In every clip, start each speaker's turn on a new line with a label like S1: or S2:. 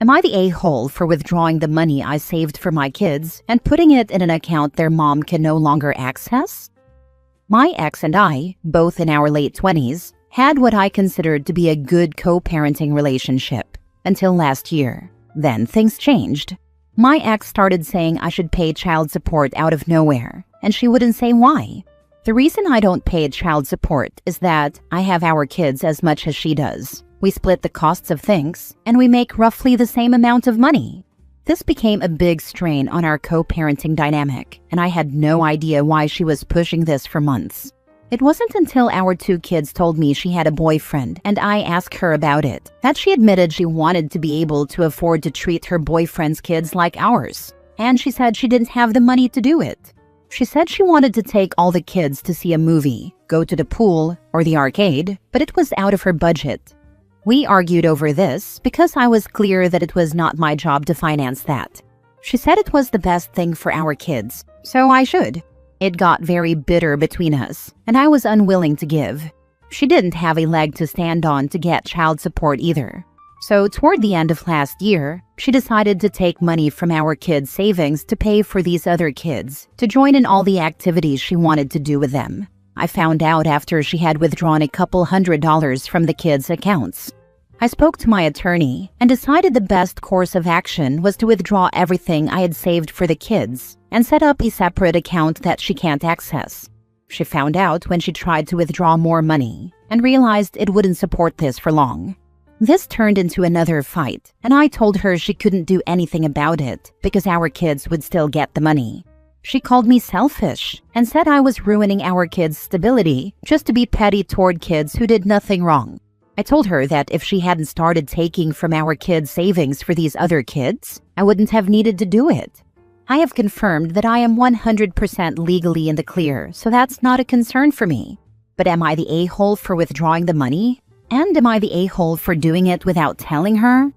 S1: Am I the a-hole for withdrawing the money I saved for my kids and putting it in an account their mom can no longer access? My ex and I, both in our late 20s, had what I considered to be a good co-parenting relationship until last year. Then things changed. My ex started saying I should pay child support out of nowhere, and she wouldn't say why. The reason I don't pay child support is that I have our kids as much as she does. We split the costs of things, and we make roughly the same amount of money. This became a big strain on our co-parenting dynamic, and I had no idea why she was pushing this for months. It wasn't until our 2 kids told me she had a boyfriend and I asked her about it that she admitted she wanted to be able to afford to treat her boyfriend's kids like ours. And she said she didn't have the money to do it. She said she wanted to take all the kids to see a movie, go to the pool, or the arcade, but it was out of her budget. We argued over this because I was clear that it was not my job to finance that. She said it was the best thing for our kids, so I should. It got very bitter between us, and I was unwilling to give. She didn't have a leg to stand on to get child support either. So toward the end of last year, she decided to take money from our kids' savings to pay for these other kids to join in all the activities she wanted to do with them. I found out after she had withdrawn a couple $100s from the kids' accounts. I spoke to my attorney and decided the best course of action was to withdraw everything I had saved for the kids and set up a separate account that she can't access. She found out when she tried to withdraw more money and realized it wouldn't support this for long. This turned into another fight, and I told her she couldn't do anything about it because our kids would still get the money. She called me selfish and said I was ruining our kids' stability just to be petty toward kids who did nothing wrong. I told her that if she hadn't started taking from our kids' savings for these other kids, I wouldn't have needed to do it. I have confirmed that I am 100% legally in the clear, so that's not a concern for me. But am I the a-hole for withdrawing the money? And am I the a-hole for doing it without telling her?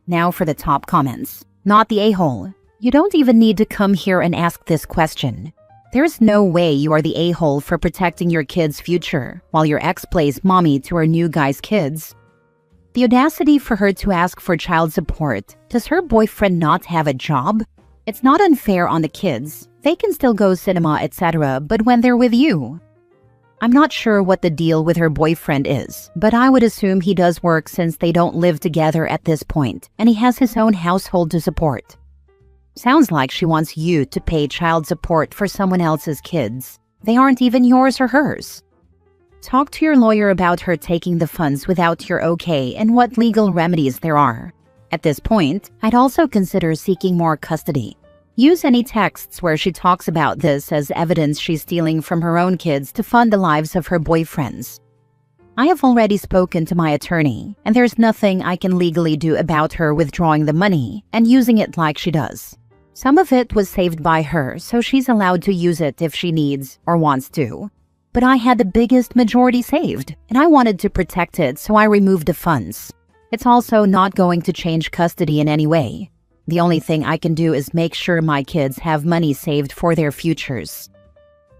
S1: Now for the top comments. Not the a-hole. You don't even need to come here and ask this question. There's no way you are the a-hole for protecting your kid's future while your ex plays mommy to her new guy's kids. The audacity for her to ask for child support. Does her boyfriend not have a job? It's not unfair on the kids. They can still go cinema, etc., but when they're with you. I'm not sure what the deal with her boyfriend is, but I would assume he does work since they don't live together at this point, and he has his own household to support. Sounds like she wants you to pay child support for someone else's kids. They aren't even yours or hers. Talk to your lawyer about her taking the funds without your okay and what legal remedies there are. At this point, I'd also consider seeking more custody. Use any texts where she talks about this as evidence she's stealing from her own kids to fund the lives of her boyfriends. I have already spoken to my attorney, and there's nothing I can legally do about her withdrawing the money and using it like she does. Some of it was saved by her, so she's allowed to use it if she needs or wants to. But I had the biggest majority saved, and I wanted to protect it, so I removed the funds. It's also not going to change custody in any way. The only thing I can do is make sure my kids have money saved for their futures.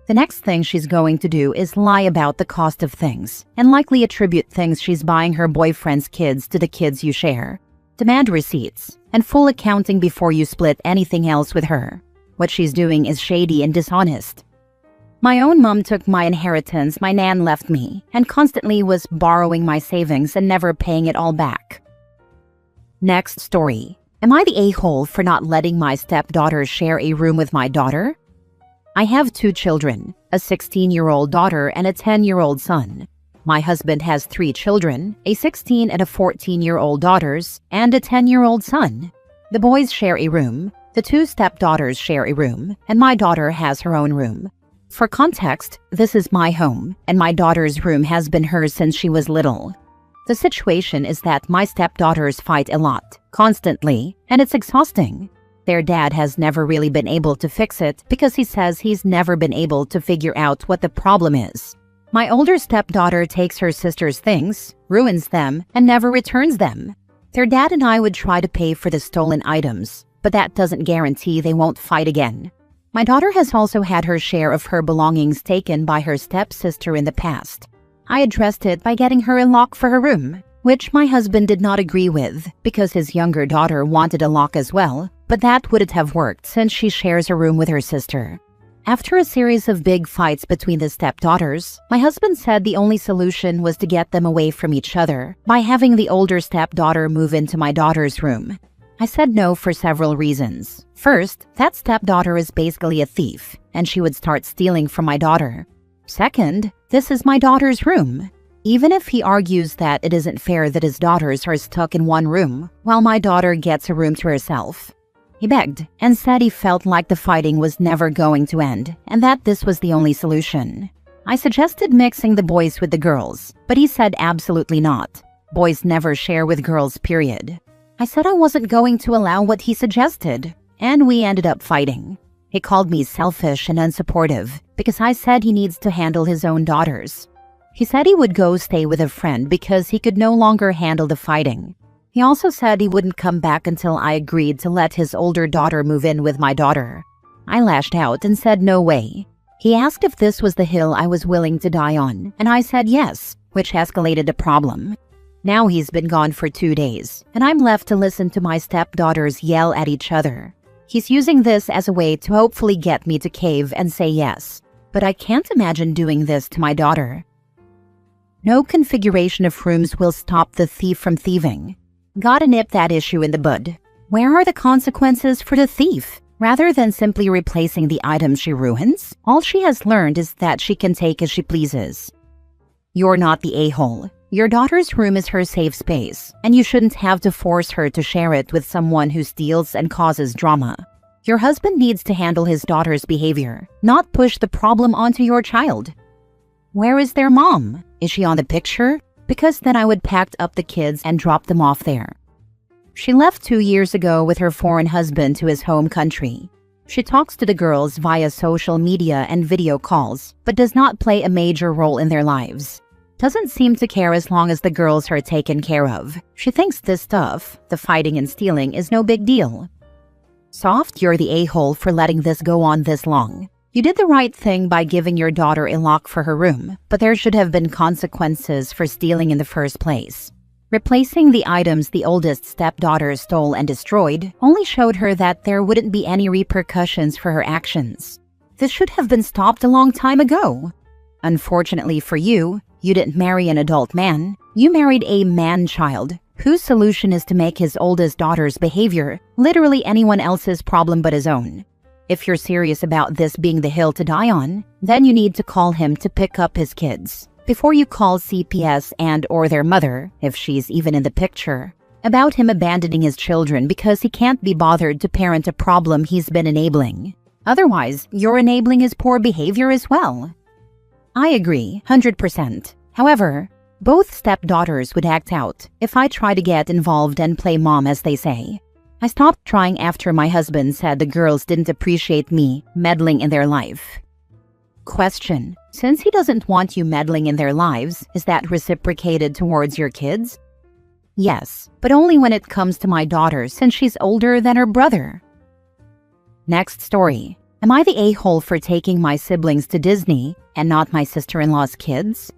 S1: The next thing she's going to do is lie about the cost of things, and likely attribute things she's buying her boyfriend's kids to the kids you share. Demand receipts, and full accounting before you split anything else with her. What she's doing is shady and dishonest. My own mom took my inheritance my nan left me, and constantly was borrowing my savings and never paying it all back. Next story. Am I the a-hole for not letting my stepdaughter share a room with my daughter? I have 2 children, a 16-year-old daughter and a 10-year-old son. My husband has 3 children, a 16 and a 14-year-old daughters, and a 10-year-old son. The boys share a room, the 2 stepdaughters share a room, and my daughter has her own room. For context, this is my home, and my daughter's room has been hers since she was little. The situation is that my stepdaughters fight a lot, constantly, and it's exhausting. Their dad has never really been able to fix it because he says he's never been able to figure out what the problem is. My older stepdaughter takes her sister's things, ruins them, and never returns them. Their dad and I would try to pay for the stolen items, but that doesn't guarantee they won't fight again. My daughter has also had her share of her belongings taken by her stepsister in the past. I addressed it by getting her a lock for her room. which my husband did not agree with because his younger daughter wanted a lock as well, but that wouldn't have worked since she shares a room with her sister. After a series of big fights between the stepdaughters, my husband said the only solution was to get them away from each other by having the older stepdaughter move into my daughter's room. I said no for several reasons. First, that stepdaughter is basically a thief, and she would start stealing from my daughter. Second, this is my daughter's room. Even if he argues that it isn't fair that his daughters are stuck in one room, while my daughter gets a room to herself. He begged and said he felt like the fighting was never going to end and that this was the only solution. I suggested mixing the boys with the girls, but he said absolutely not. Boys never share with girls, period. I said I wasn't going to allow what he suggested, and we ended up fighting. He called me selfish and unsupportive because I said he needs to handle his own daughters. He said he would go stay with a friend because he could no longer handle the fighting. He also said he wouldn't come back until I agreed to let his older daughter move in with my daughter. I lashed out and said no way. He asked if this was the hill I was willing to die on, and I said yes, which escalated the problem. Now he's been gone for 2 days, and I'm left to listen to my stepdaughters yell at each other. He's using this as a way to hopefully get me to cave and say yes, but I can't imagine doing this to my daughter. No configuration of rooms will stop the thief from thieving. Gotta nip that issue in the bud. Where are the consequences for the thief? Rather than simply replacing the item she ruins, all she has learned is that she can take as she pleases. You're not the a-hole. Your daughter's room is her safe space, and you shouldn't have to force her to share it with someone who steals and causes drama. Your husband needs to handle his daughter's behavior, not push the problem onto your child. Where is their mom? Is she on the picture? Because then I would pack up the kids and drop them off there. She left 2 years ago with her foreign husband to his home country. She talks to the girls via social media and video calls, but does not play a major role in their lives. Doesn't seem to care as long as the girls are taken care of. She thinks this stuff, the fighting and stealing, is no big deal. Soft, you're the a-hole for letting this go on this long. You did the right thing by giving your daughter a lock for her room, but there should have been consequences for stealing in the first place. Replacing the items the oldest stepdaughter stole and destroyed only showed her that there wouldn't be any repercussions for her actions. This should have been stopped a long time ago. Unfortunately for you, you didn't marry an adult man. You married a man-child, whose solution is to make his oldest daughter's behavior literally anyone else's problem but his own. If you're serious about this being the hill to die on, then you need to call him to pick up his kids before you call CPS and/or their mother, if she's even in the picture, about him abandoning his children because he can't be bothered to parent a problem he's been enabling. Otherwise, you're enabling his poor behavior as well. I agree, 100%. However, both stepdaughters would act out if I try to get involved and play mom, as they say. I stopped trying after my husband said the girls didn't appreciate me meddling in their life. Question: since he doesn't want you meddling in their lives, is that reciprocated towards your kids? Yes, but only when it comes to my daughter since she's older than her brother. Next story. Am I the a-hole for taking my siblings to Disney and not my sister-in-law's kids?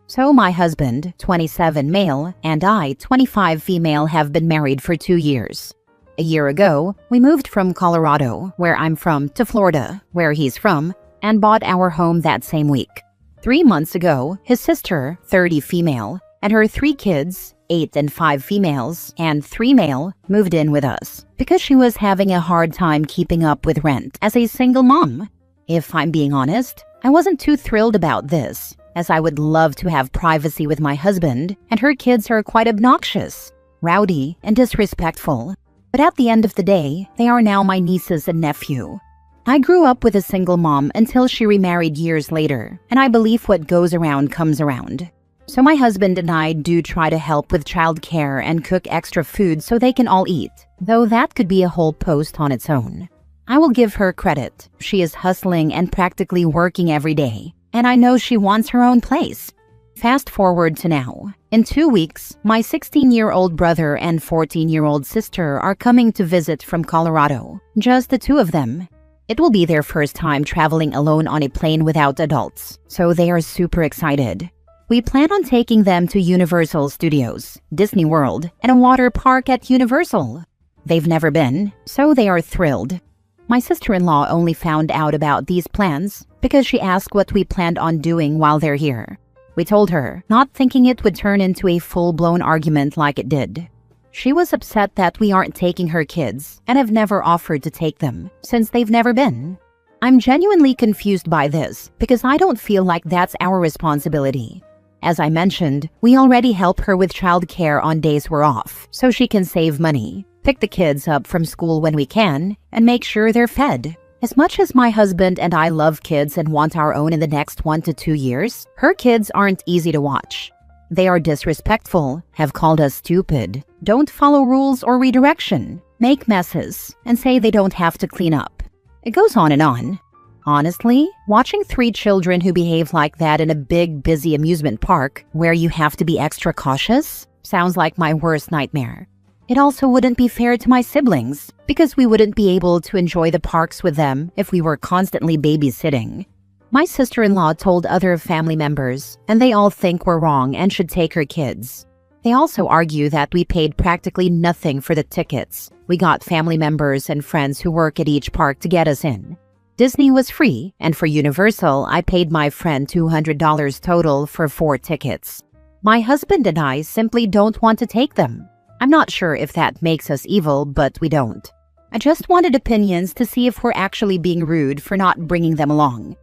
S1: So my husband, 27 male, and I, 25 female, have been married for 2 years. A year ago, we moved from Colorado, where I'm from, to Florida, where he's from, and bought our home that same week. 3 months ago, his sister, 30 female, and her 3 kids, 8 and 5 females, and 3 male, moved in with us because she was having a hard time keeping up with rent as a single mom. If I'm being honest, I wasn't too thrilled about this, as I would love to have privacy with my husband, and her kids are quite obnoxious, rowdy, and disrespectful. But at the end of the day, they are now my nieces and nephew. I grew up with a single mom until she remarried years later, and I believe what goes around comes around. So my husband and I do try to help with childcare and cook extra food so they can all eat, though that could be a whole post on its own. I will give her credit. She is hustling and practically working every day, and I know she wants her own place. Fast forward to now. In 2 weeks, my 16-year-old brother and 14-year-old sister are coming to visit from Colorado, just the 2 of them. It will be their first time traveling alone on a plane without adults, so they are super excited. We plan on taking them to Universal Studios, Disney World, and a water park at Universal. They've never been, so they are thrilled. My sister-in-law only found out about these plans because she asked what we planned on doing while they're here. We told her, not thinking it would turn into a full-blown argument like it did. She was upset that we aren't taking her kids and have never offered to take them since they've never been. I'm genuinely confused by this because I don't feel like that's our responsibility. As I mentioned, we already help her with childcare on days we're off, so she can save money, pick the kids up from school when we can, and make sure they're fed. As much as my husband and I love kids and want our own in the next 1 to 2 years, her kids aren't easy to watch. They are disrespectful, have called us stupid, don't follow rules or redirection, make messes, and say they don't have to clean up. It goes on and on. Honestly, watching 3 children who behave like that in a big, busy amusement park where you have to be extra cautious sounds like my worst nightmare. It also wouldn't be fair to my siblings because we wouldn't be able to enjoy the parks with them if we were constantly babysitting. My sister-in-law told other family members, and they all think we're wrong and should take her kids. They also argue that we paid practically nothing for the tickets. We got family members and friends who work at each park to get us in. Disney was free, and for Universal, I paid my friend $200 total for 4 tickets. My husband and I simply don't want to take them. I'm not sure if that makes us evil, but we don't. I just wanted opinions to see if we're actually being rude for not bringing them along.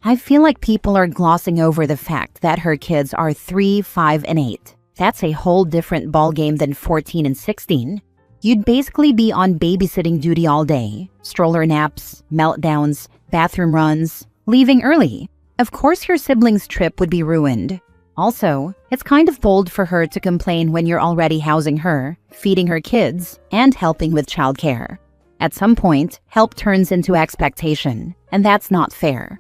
S1: I feel like people are glossing over the fact that her kids are 3, 5, and 8. That's a whole different ballgame than 14 and 16. You'd basically be on babysitting duty all day. Stroller naps, meltdowns, bathroom runs, leaving early. Of course your siblings' trip would be ruined. Also, it's kind of bold for her to complain when you're already housing her, feeding her kids, and helping with childcare. At some point, help turns into expectation, and that's not fair.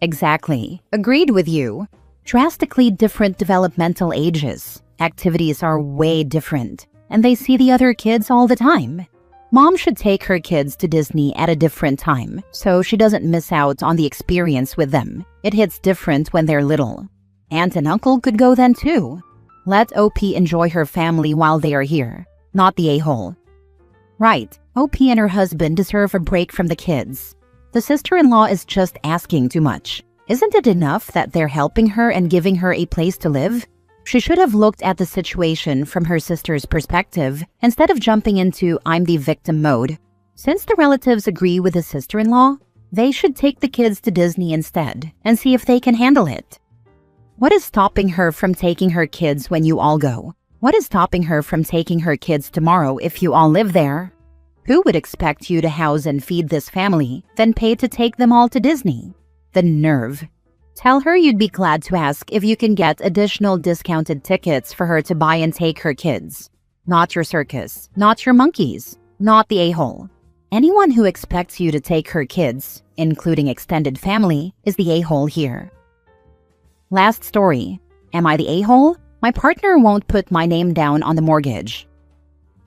S1: Exactly. Agreed with you. Drastically different developmental ages. Activities are way different, and they see the other kids all the time. Mom should take her kids to Disney at a different time, so she doesn't miss out on the experience with them. It hits different when they're little. Aunt and uncle could go then too. Let OP enjoy her family while they are here, not the a-hole. Right, OP and her husband deserve a break from the kids. The sister-in-law is just asking too much. Isn't it enough that they're helping her and giving her a place to live? She should have looked at the situation from her sister's perspective instead of jumping into I'm the victim mode. Since the relatives agree with the sister-in-law, they should take the kids to Disney instead and see if they can handle it. What is stopping her from taking her kids when you all go? What is stopping her from taking her kids tomorrow if you all live there? Who would expect you to house and feed this family, then pay to take them all to Disney? The nerve. Tell her you'd be glad to ask if you can get additional discounted tickets for her to buy and take her kids. Not your circus, not your monkeys, not the a-hole. Anyone who expects you to take her kids, including extended family, is the a-hole here. Last story. Am I the a-hole? My partner won't put my name down on the mortgage.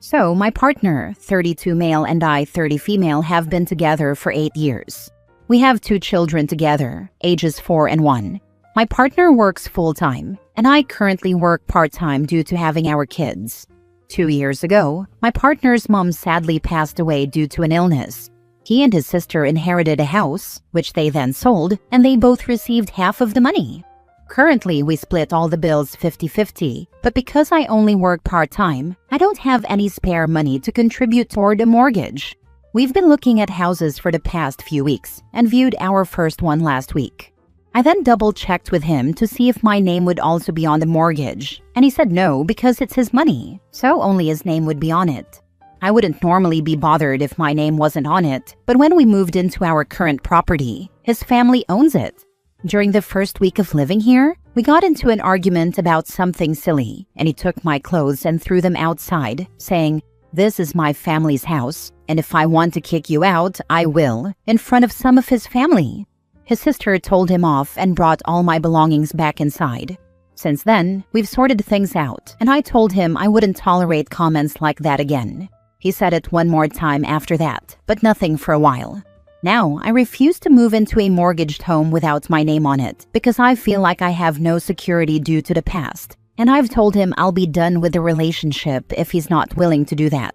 S1: So, my partner, 32 male, and I, 30 female, have been together for 8 years. We have 2 children together, ages 4 and 1. My partner works full-time, and I currently work part-time due to having our kids. 2 years ago, my partner's mom sadly passed away due to an illness. He and his sister inherited a house, which they then sold, and they both received half of the money. Currently, we split all the bills 50-50, but because I only work part-time, I don't have any spare money to contribute toward a mortgage. We've been looking at houses for the past few weeks and viewed our first one last week. I then double-checked with him to see if my name would also be on the mortgage, and he said no because it's his money, so only his name would be on it. I wouldn't normally be bothered if my name wasn't on it, but when we moved into our current property, his family owns it. During the first week of living here, we got into an argument about something silly, and he took my clothes and threw them outside, saying, "This is my family's house, and if I want to kick you out, I will," in front of some of his family. His sister told him off and brought all my belongings back inside. Since then, we've sorted things out, and I told him I wouldn't tolerate comments like that again. He said it one more time after that, but nothing for a while. Now, I refuse to move into a mortgaged home without my name on it because I feel like I have no security due to the past. And I've told him I'll be done with the relationship if he's not willing to do that.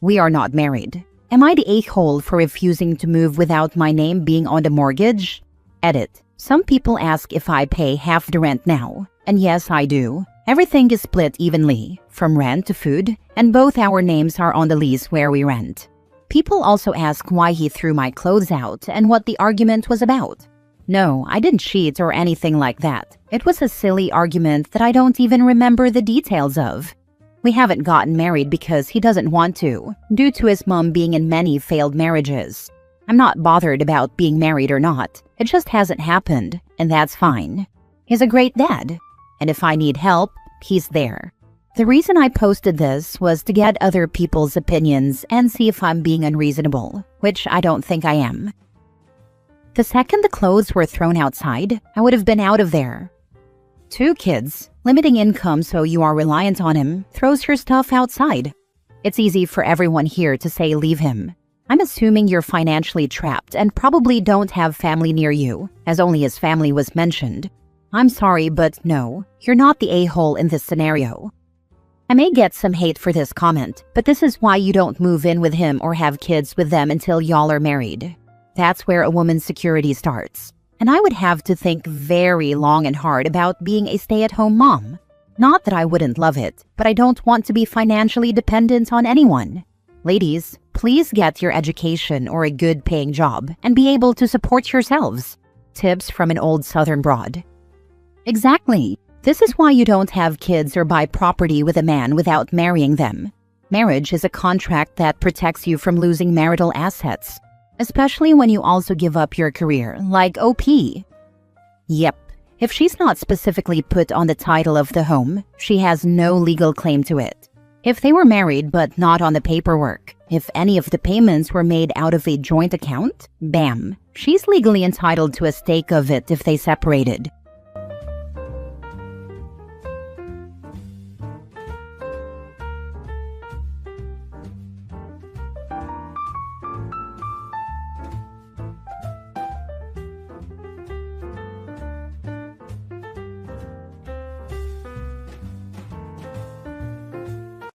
S1: We are not married. Am I the a-hole for refusing to move without my name being on the mortgage? Edit. Some people ask if I pay half the rent now. And yes, I do. Everything is split evenly, from rent to food, and both our names are on the lease where we rent. People also ask why he threw my clothes out and what the argument was about. No, I didn't cheat or anything like that. It was a silly argument that I don't even remember the details of. We haven't gotten married because he doesn't want to, due to his mom being in many failed marriages. I'm not bothered about being married or not. It just hasn't happened, and that's fine. He's a great dad, and if I need help, he's there. The reason I posted this was to get other people's opinions and see if I'm being unreasonable, which I don't think I am. The second the clothes were thrown outside, I would have been out of there. 2 kids, limiting income so you are reliant on him, throws your stuff outside. It's easy for everyone here to say leave him. I'm assuming you're financially trapped and probably don't have family near you, as only his family was mentioned. I'm sorry, but no, you're not the a-hole in this scenario. I may get some hate for this comment, but this is why you don't move in with him or have kids with them until y'all are married. That's where a woman's security starts. And I would have to think very long and hard about being a stay-at-home mom. Not that I wouldn't love it, but I don't want to be financially dependent on anyone. Ladies, please get your education or a good-paying job and be able to support yourselves. Tips from an old Southern broad. Exactly. This is why you don't have kids or buy property with a man without marrying them. Marriage is a contract that protects you from losing marital assets, especially when you also give up your career, like OP. Yep, if she's not specifically put on the title of the home, she has no legal claim to it. If they were married but not on the paperwork, if any of the payments were made out of a joint account, bam, she's legally entitled to a stake of it if they separated.